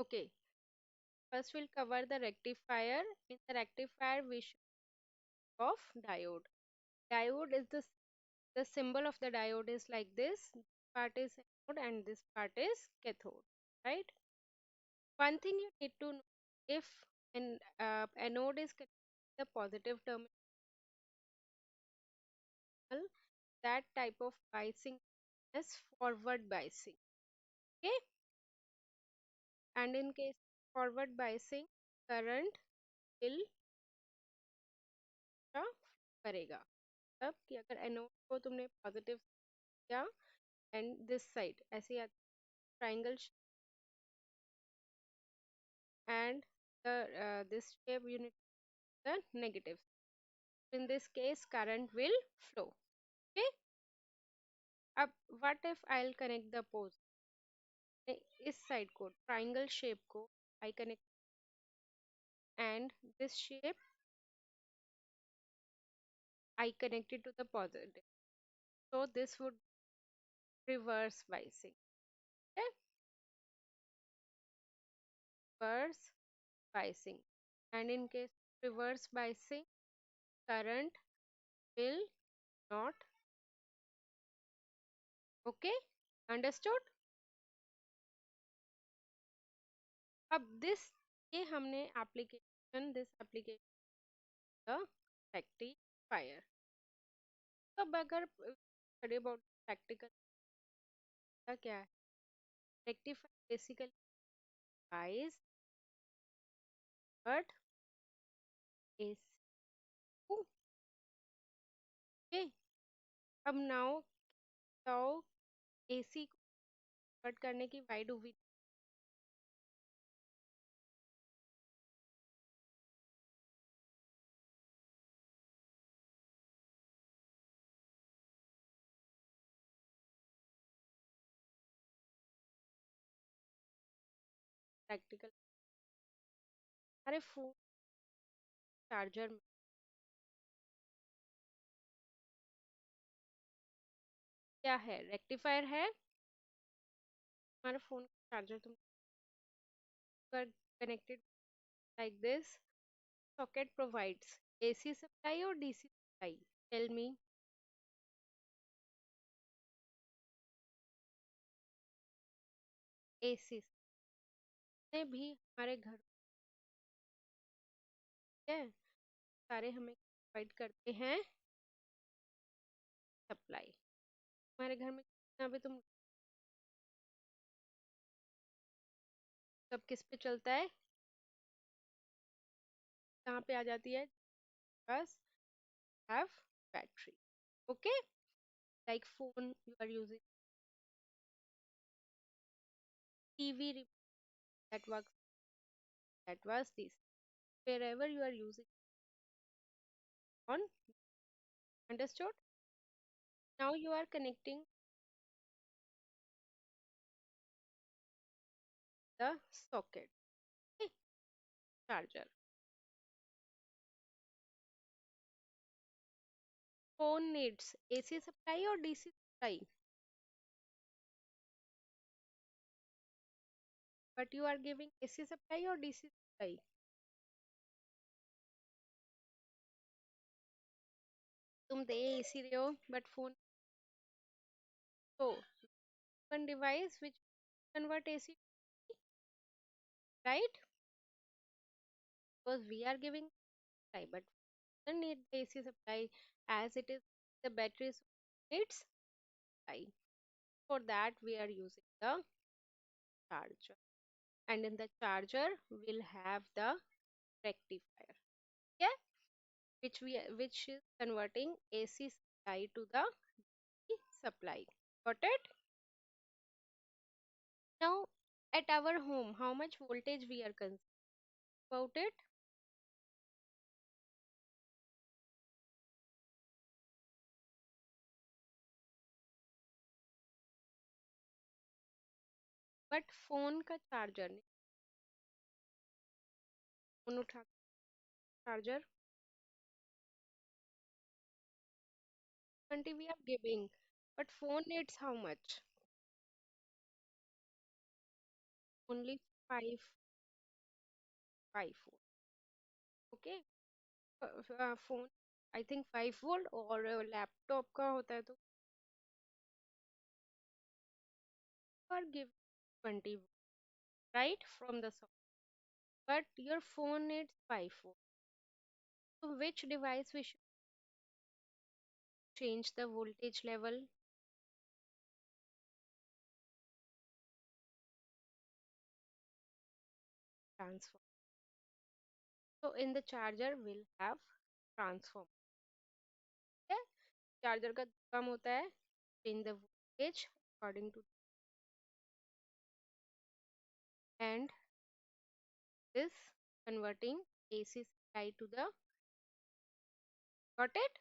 Okay, first we'll cover the rectifier. In the rectifier, we should of diode. Diode is the symbol of the diode is like this. This part is anode and this part is cathode, right? One thing you need to know, if an anode is connected to the positive terminal, that type of biasing is forward biasing. Okay, and in case forward biasing, current will क्या करेगा तब कि अगर anode को तुमने positive किया and this side ऐसे triangle and this shape you need the negative. In this case current will flow. Okay, अब what if I'll connect the pose इस साइड को ट्राइंगल शेप को I connect and this shape I connected to the positive, so this would reverse biasing. Okay, reverse biasing, and in case reverse biasing current will not. Okay, understood. अब this ये हमने application this application the rectifier. अब अगर study about practical का क्या है rectifier basically bias but AC. Okay, अब now बताओ AC को convert करने की why do we practical हमारे फोन चार्जर में क्या है रेक्टिफायर है हमारा फोन चार्जर तुम connected like this socket provides AC supply or DC supply, tell me. AC में भी हमारे घर है सारे हमें प्रोवाइड करते हैं सप्लाई हमारे घर में कितना भी तुम सब किस पे चलता है कहाँ पे आ जाती है बस have battery okay like phone you are using TV that works that was this wherever you are using on understood now you are connecting the socket okay charger phone needs AC supply or DC supply but you are giving AC supply or DC supply तुम दे AC रहे हो but phone so one device which convert AC right because we are giving supply but doesn't need the AC supply as it is the batteries needs supply for that we are using the charger and in the charger we'll have the rectifier yeah which is converting AC supply to the DC supply got it now at our home how much voltage we are concerned about it but phone का charger phone उठा charger 20 we are giving but phone needs how much only 5 5 volt. Okay, phone I think 5 volt, और laptop का होता है तो पर give 20 right from the source, but your phone needs 5 volt. So which device we should change the voltage level? Transform. So in the charger we'll have transform. Okay? Charger का काम होता है change the voltage according to, and this converting AC supply to the, got it?